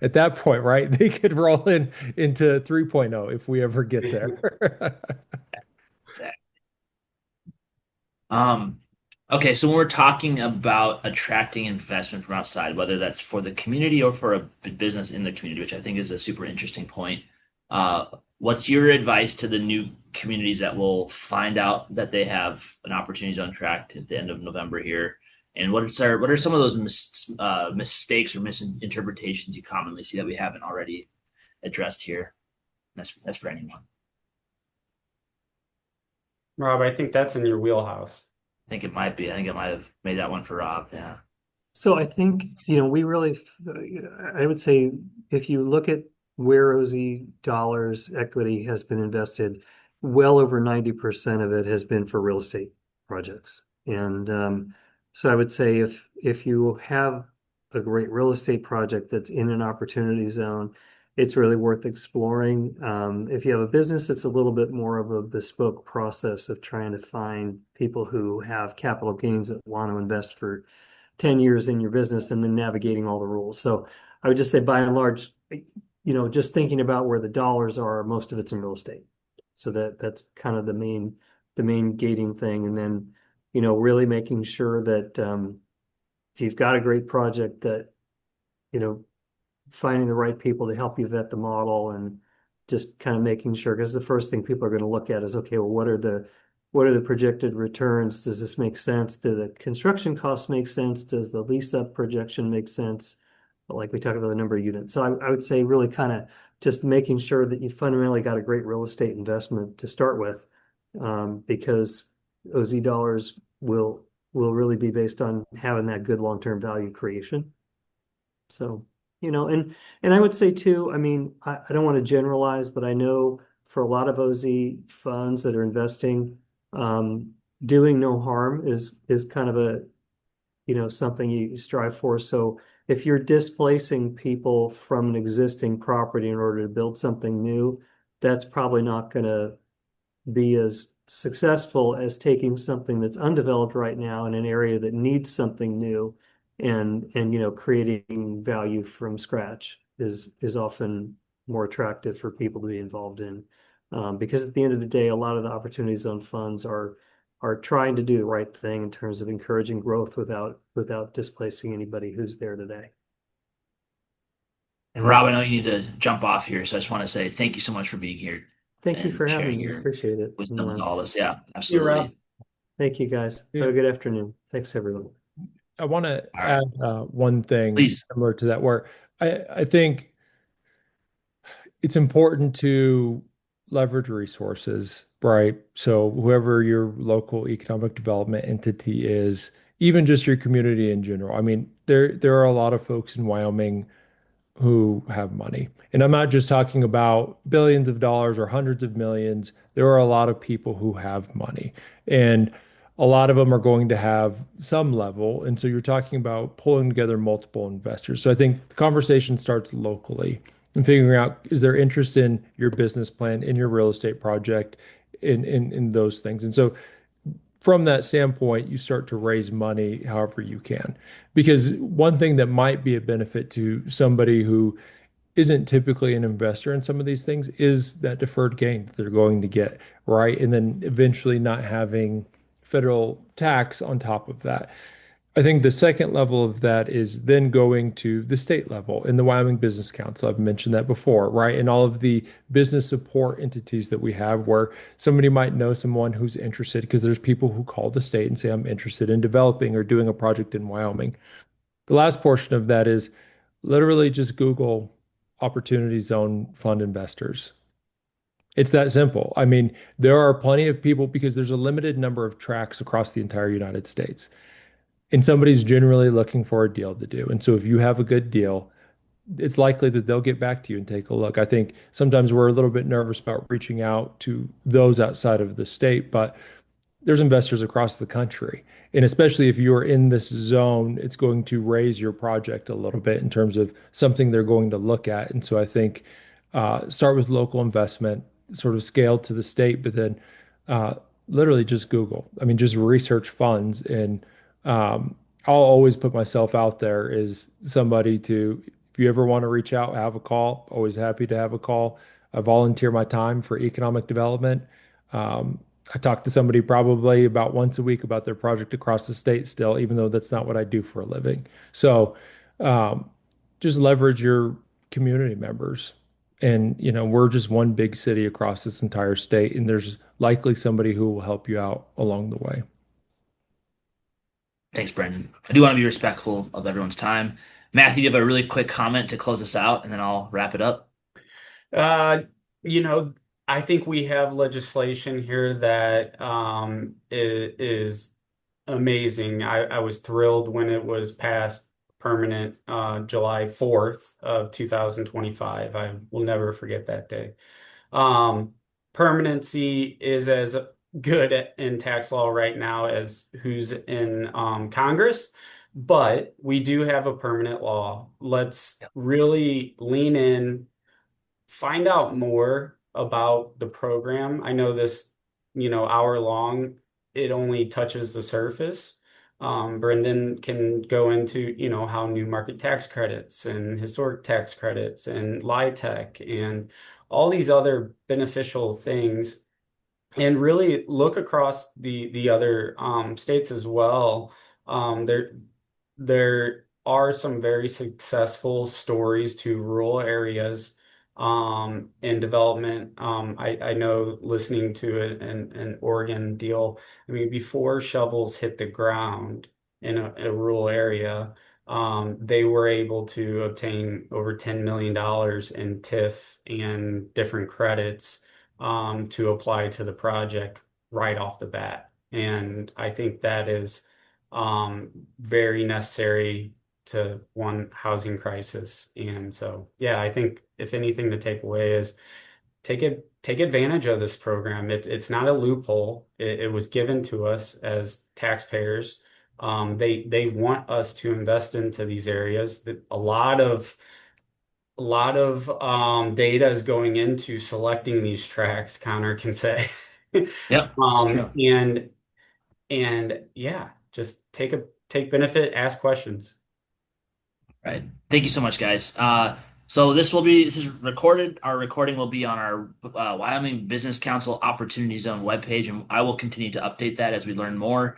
at that point, right, they could roll into 3.0 if we ever get there. Um, okay, so when we're talking about attracting investment from outside, whether that's for the community or for a business in the community, which I think is a super interesting point, uh, what's your advice to the new communities that will find out that they have an opportunity zone tract at the end of November here? And what are some of those mistakes or misinterpretations you commonly see that we haven't already addressed here? That's for anyone. Rob, I think that's in your wheelhouse. I think it might be. I think I might have made that one for Rob. Yeah. So I think, we really, I would say if you look at where OZ dollars equity has been invested, well over 90% of it has been for real estate projects. And so I would say if you have a great real estate project that's in an opportunity zone, it's really worth exploring. If you have a business, it's a little bit more of a bespoke process of trying to find people who have capital gains that want to invest for 10 years in your business and then navigating all the rules. So I would just say by and large, just thinking about where the dollars are, most of it's in real estate. So that's kind of the main gating thing. And then, really making sure that if you've got a great project that finding the right people to help you vet the model and just kind of making sure, because the first thing people are going to look at is, okay, well, what are the projected returns? Does this make sense? Do the construction costs make sense? Does the lease up projection make sense? Like we talked about the number of units. So I would say really kind of just making sure that you fundamentally got a great real estate investment to start with, because OZ dollars will really be based on having that good long-term value creation. So, and I would say too, I mean, I don't want to generalize, but I know for a lot of OZ funds that are investing, um, doing no harm is kind of a, something you strive for. So if you're displacing people from an existing property in order to build something new, that's probably not going to be as successful as taking something that's undeveloped right now in an area that needs something new, and creating value from scratch is often more attractive for people to be involved in, because at the end of the day, a lot of the opportunity zone funds are trying to do the right thing in terms of encouraging growth without displacing anybody who's there today. And Rob, I know you need to jump off here, so I just want to say thank you so much for being here Thank you for and having sharing me. your Appreciate it. wisdom And with all of us. Yeah, You, Rob. absolutely. thank you guys. Have Yeah. a good afternoon. Thanks, everyone. I want to All right, add one thing please. similar to that, where I think it's important to leverage resources, right? So whoever your local economic development entity is, even just your community in general. I mean, there are a lot of folks in Wyoming who have money. And I'm not just talking about billions of dollars or hundreds of millions. There are a lot of people who have money. And a lot of them are going to have some level. And so you're talking about pulling together multiple investors. So I think the conversation starts locally and figuring out, is there interest in your business plan, in your real estate project, in those things. And so from that standpoint, you start to raise money however you can. Because one thing that might be a benefit to somebody who isn't typically an investor in some of these things is that deferred gain that they're going to get, right? And then eventually not having federal tax on top of that. I think the second level of that is then going to the state level in the Wyoming Business Council. I've mentioned that before, right? And all of the business support entities that we have where somebody might know someone who's interested because there's people who call the state and say, I'm interested in developing or doing a project in Wyoming. The last portion of that is literally just Google Opportunity Zone Fund investors. It's that simple. I mean, there are plenty of people because there's a limited number of tracks across the entire United States. And somebody's generally looking for a deal to do. And so if you have a good deal, it's likely that they'll get back to you and take a look. I think sometimes we're a little bit nervous about reaching out to those outside of the state, but there's investors across the country. And especially if you're in this zone, it's going to raise your project a little bit in terms of something they're going to look at. And so I think start with local investment, sort of scale to the state, but then uh, literally just Google. I mean, just research funds. And I'll always put myself out there as somebody to, if you ever want to reach out, have a call, always happy to have a call. I volunteer my time for economic development. Um, I talk to somebody probably about once a week about their project across the state still, even though that's not what I do for a living. So um, just leverage your community members. And, we're just one big city across this entire state, and there's likely somebody who will help you out along the way. Thanks, Brendan. I do want to be respectful of everyone's time. Matthew, you have a really quick comment to close us out, and then I'll wrap it up. Uh, you know, I think we have legislation here that is amazing. I was thrilled when it was passed permanent July 4th of 2025. I will never forget that day. Um, Permanency is as good in tax law right now as who's in Congress, but we do have a permanent law. Let's really lean in, find out more about the program. I know this, hour long, it only touches the surface. Brendan can go into, how new market tax credits and historic tax credits and LIHTC and all these other beneficial things, and really look across the other states as well. There are some very successful stories to rural areas in development. I know listening to an Oregon deal, I mean, before shovels hit the ground in a rural area, they were able to obtain over $10 million in TIF and different credits to apply to the project right off the bat. And I think that is very necessary to one housing crisis. And so, yeah, I think if anything to take away is take advantage of this program. It's not a loophole. It was given to us as taxpayers. They want us to invest into these areas. That a lot of data is going into selecting these tracks, Connor can say. Yep, it's true. And yeah, just take benefit, ask questions. Right. Thank you so much, guys. This is recorded. Our recording will be on our Wyoming Business Council Opportunity Zone webpage, and I will continue to update that as we learn more.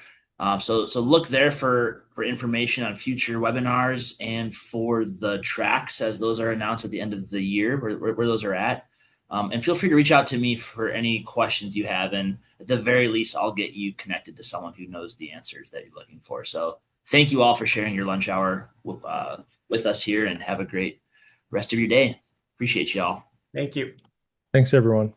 So look there for information on future webinars and for the tracks as those are announced at the end of the year, where those are at. And feel free to reach out to me for any questions you have, and at the very least, I'll get you connected to someone who knows the answers that you're looking for. So thank you all for sharing your lunch hour with us here, and have a great rest of your day. Appreciate y'all. Thank you. Thanks, everyone.